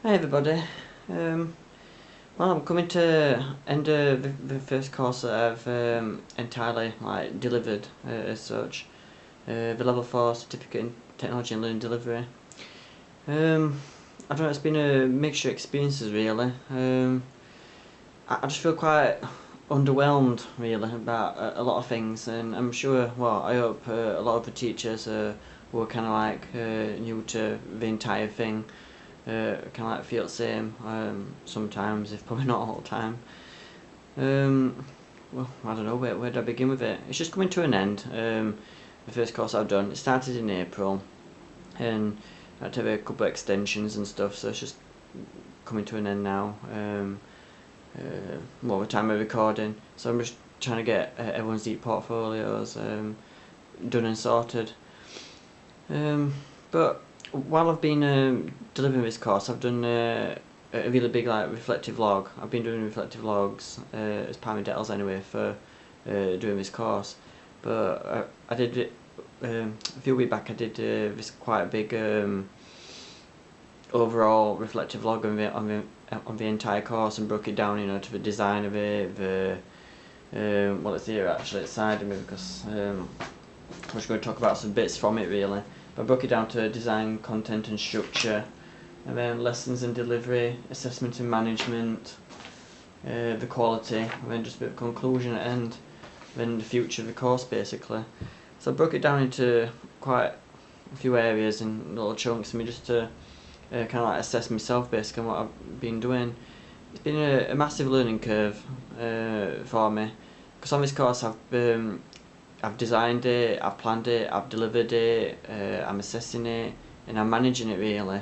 Hi everybody. Well, I'm coming to end the first course that I've entirely delivered as such. The level 4 certificate in technology and learning delivery. I don't know. It's been a mixture of experiences really. I just feel quite underwhelmed really about a lot of things, and I'm sure. Well, I hope a lot of the teachers who are kind of new to the entire thing kind of feel the same sometimes, if probably not all the time. Well, I don't know, where do I begin with it? It's just coming to an end. The first course I've done, it started in April, and I had to have a couple of extensions and stuff, so it's just coming to an end now. The time of recording, so I'm just trying to get everyone's deep portfolios done and sorted. But while I've been delivering this course, I've done a really big reflective log. I've been doing reflective logs as part of my details anyway for doing this course. But I did it a few weeks back. I did this quite a big overall reflective log on the entire course and broke it down, to the design of it, the well, it's here actually outside of me because I'm just going to talk about some bits from it really. But I broke it down to design, content and structure, and then lessons and delivery, assessment and management, the quality, and then just a bit of conclusion at the end, then the future of the course basically. So I broke it down into quite a few areas and little chunks for me just to kind of assess myself basically on what I've been doing. It's been a massive learning curve for me, because on this course I've designed it, I've planned it, I've delivered it, I'm assessing it, and I'm managing it really.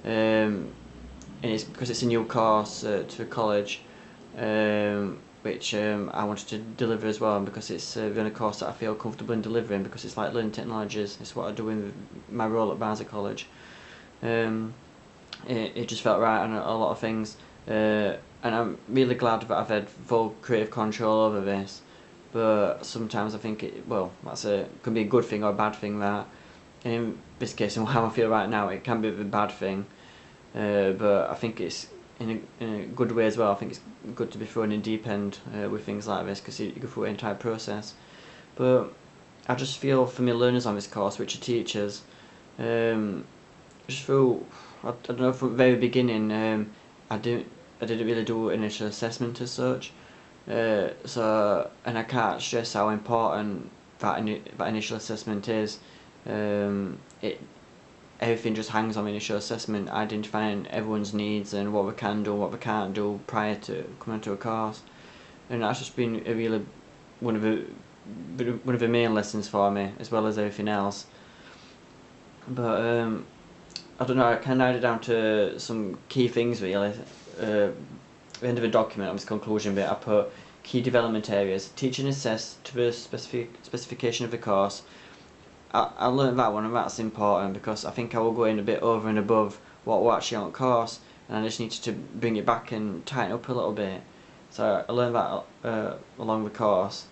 And it's because it's a new course to college, which I wanted to deliver as well, and because it's the only course that I feel comfortable in delivering, because it's like learning technologies. It's what I do in my role at Barnsley College. It just felt right on a lot of things, and I'm really glad that I've had full creative control over this. But sometimes I think could be a good thing or a bad thing. That in this case and how I feel right now, it can be a bad thing, but I think it's in a good way as well. I think it's good to be thrown in deep end with things like this, because you go through the entire process. But I just feel for my learners on this course, which are teachers, I just feel, I don't know, from the very beginning I didn't really do initial assessment as such. And I can't stress how important that initial assessment is. Everything just hangs on the initial assessment, identifying everyone's needs and what we can do and what we can't do prior to coming to a course. And that's just been a really one of the main lessons for me, as well as everything else. But I don't know, I kind of narrowed it down to some key things really. The end of the document, on this conclusion bit, I put key development areas, teach and assess to the specification of the course. I learned that one, and that's important because I think I will go in a bit over and above what we're actually on course, and I just needed to bring it back and tighten up a little bit. So I learned that along the course.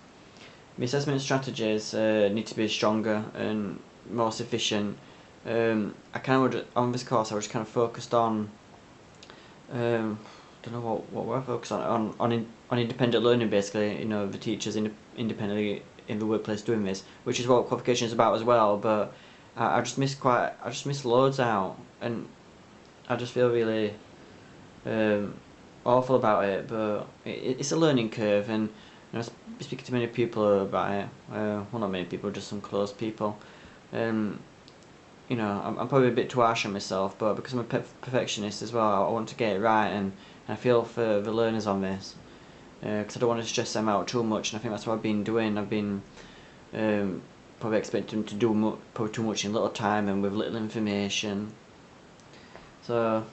The assessment strategies need to be stronger and more sufficient. I kind of on this course I was kind of focused on don't know what we're focused on independent learning basically. The teachers independently in the workplace doing this, which is what qualification is about as well. But I just missed loads out, and I just feel really awful about it. But it's a learning curve, and speaking to many people about it. Well, not many people, just some close people. I'm probably a bit too harsh on myself, but because I'm a perfectionist as well, I want to get it right, and I feel for the learners on this, because I don't want to stress them out too much, and I think that's what I've been doing. I've been probably expecting them to do probably too much in little time and with little information. So,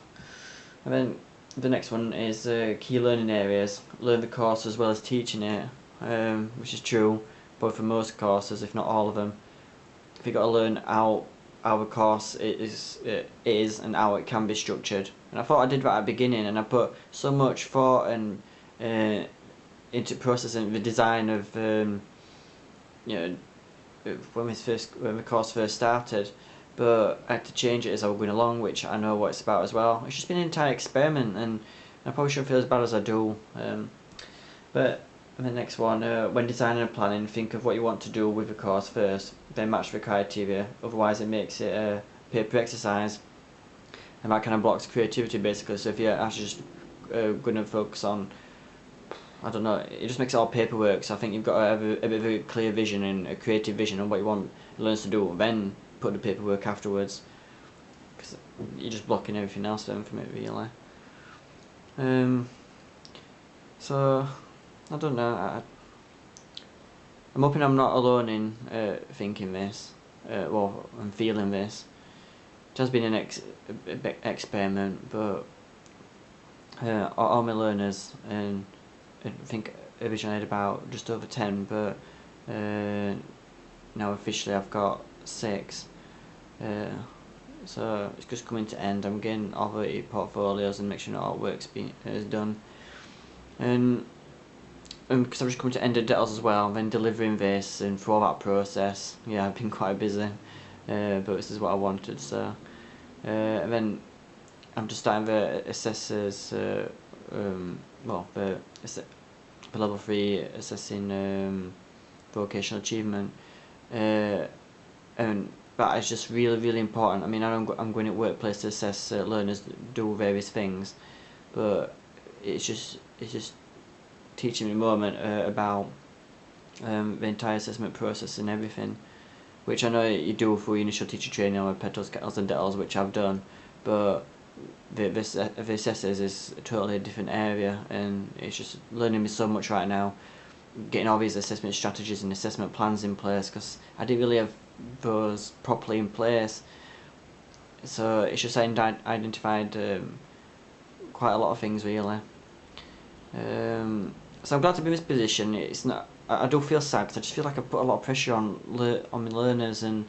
and then the next one is key learning areas. Learn the course as well as teaching it, which is true, both for most courses, if not all of them. If you've got to learn how the course is and how it can be structured. And I thought I did that at the beginning, and I put so much thought and into processing the design of when the course first started. but I had to change it as I was going along, which I know what it's about as well. It's just been an entire experiment, and I probably shouldn't feel as bad as I do. But the next one, when designing and planning, think of what you want to do with the course first, then match the criteria, otherwise it makes it a paper exercise, and that kind of blocks creativity basically. So if you're actually just going to focus on, I don't know, it just makes it all paperwork. So I think you've got to have a very clear vision and a creative vision on what you want learners to do, then put the paperwork afterwards, because you're just blocking everything else then from it really. So I don't know, I'm hoping I'm not alone in thinking this, well, and feeling this. It has been an experiment, but all my learners, and I think originally I had about just over 10, but now officially I've got 6. So it's just coming to end. I'm getting all the portfolios and make sure all work's is done, and because I've just come to end of details as well, then delivering this, and through all that process, yeah, I've been quite busy, but this is what I wanted. So and then I'm just starting the assessors, well, the level 3 assessing vocational achievement, and that is just really important. I mean, I'm going at workplace to assess learners do various things, but it's just teaching me a moment about the entire assessment process and everything, which I know you do through initial teacher training on petals, kettles and dettles, which I've done, but the assessors is a totally different area, and it's just learning me so much right now, getting all these assessment strategies and assessment plans in place, because I didn't really have those properly in place. So it's just identified quite a lot of things really. So I'm glad to be in this position. It's not. I do feel sad because I just feel like I put a lot of pressure on my learners, and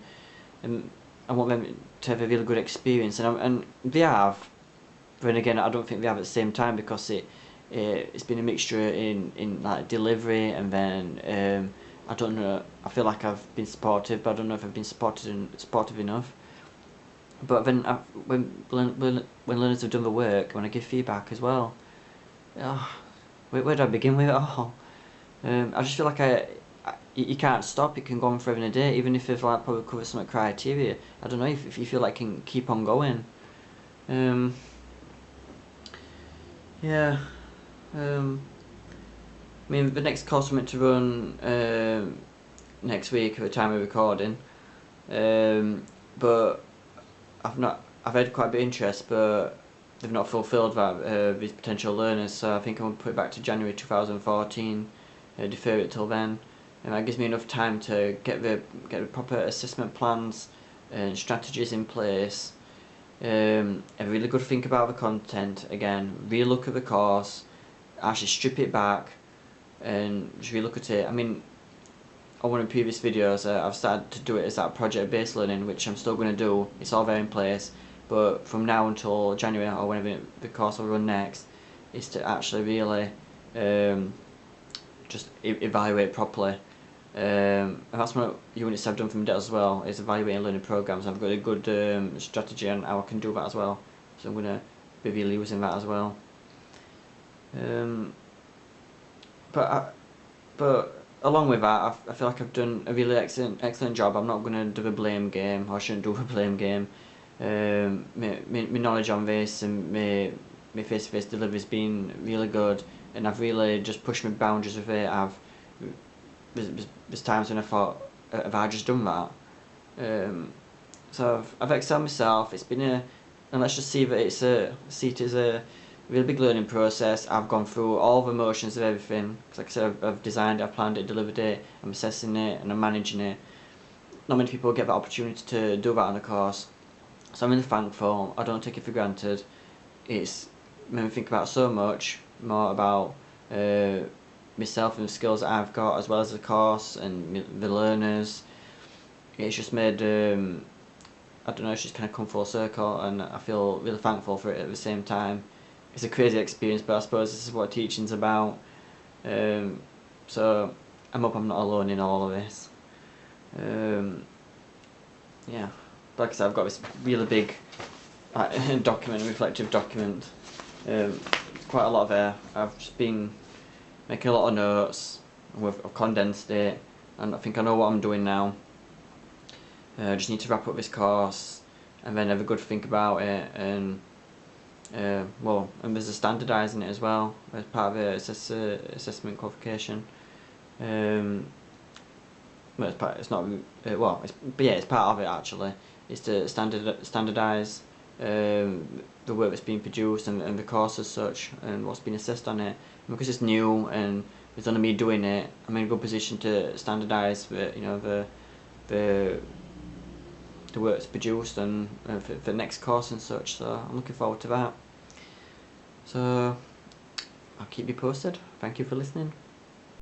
I want them to have a really good experience, and they have. But then again, I don't think they have at the same time, because it's been a mixture in like delivery, and then I don't know. I feel like I've been supportive, but I don't know if I've been supportive enough. But then when learners have done the work, when I give feedback as well, where do I begin with it all? I just feel like you can't stop. It can go on forever and a day, even if they've like probably covered some criteria. I don't know if you feel like it can keep on going. Yeah. I mean, the next course I'm meant to run next week at the time of recording, but I've had quite a bit of interest, but they've not fulfilled that, these potential learners, so I think I'm going to put it back to January 2014, defer it till then, and that gives me enough time to get the proper assessment plans and strategies in place, have a really good think about the content again, re-look at the course, actually strip it back, and just re-look at it. I mean, on one of the previous videos, I've started to do it as that project-based learning, which I'm still going to do. It's all there in place, but from now until January, or whenever the course will run next, is to actually really just evaluate properly. And that's one of the units I've done from debt as well, is evaluating learning programs. I've got a good strategy on how I can do that as well, so I'm going to be really using that as well. But along with that, I feel like I've done a really excellent job. I'm not going to do the blame game, or I shouldn't do the blame game. My knowledge on this and my face-to-face delivery's been really good, and I've really just pushed my boundaries with it. There's times when I thought, have I just done that? So I've excelled myself. It's been and let's just see that see it as a really big learning process. I've gone through all the motions of everything. Cause like I said, I've designed it, I've planned it, delivered it, I'm assessing it, and I'm managing it. Not many people get that opportunity to do that on a course, so I'm really thankful. I don't take it for granted. It's made me think about so much more about myself and the skills that I've got, as well as the course and the learners. It's just made, I don't know, it's just kind of come full circle, and I feel really thankful for it at the same time. It's a crazy experience, but I suppose this is what teaching's about. So I hope I'm not alone in all of this. Yeah. like I said, I've got this really big document, reflective document. Quite a lot of it. I've just been making a lot of notes. I've condensed it, and I think I know what I'm doing now. I just need to wrap up this course, and then have a good think about it, and and there's a standardising it as well as part of it. It's assessment qualification. Well, it's not. It's part of it actually. It's to standardise the work that's being produced and the course as such, and what's been assessed on it. And because it's new and it's only me doing it, I'm in a good position to standardise the work that's produced and for the next course and such. So I'm looking forward to that. So I'll keep you posted. Thank you for listening.